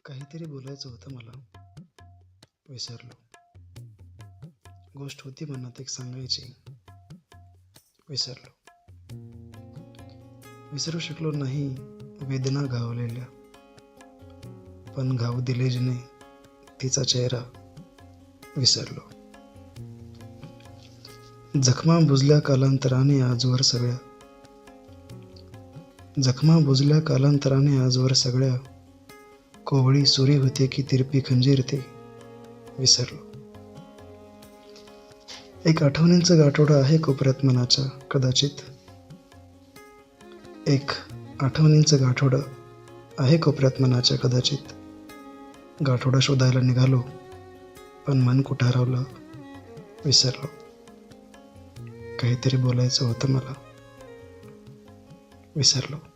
काहीतरी बोलायचं होतं मला, विसरलो. गोष्ट होती मनात एक सांगायची, विसरलो. विसरू शकलो नाही वेदना घावलेल्या, पण घाव दिले जिने तिचा चेहरा, विसरलो. जखमा बुजल्या कालांतराने आजवर सगळ्या, जखमा बुजल्या कालांतराने आजवर सगळ्या, कोवळी सुरी होते की तिरपी खंजीर ते, विसरलो. एक आठवणींचा गाठोडा आहे कोपऱ्यात मनाच्या, कदाचित एक आठवणींचं गाठोडं आहे कोपऱ्यात मनाच्या, कदाचित गाठोडा शोधायला निघालो, पण मन कुठं हरवलं, विसरलो. काहीतरी बोलायचं होतं मला, विसरलो.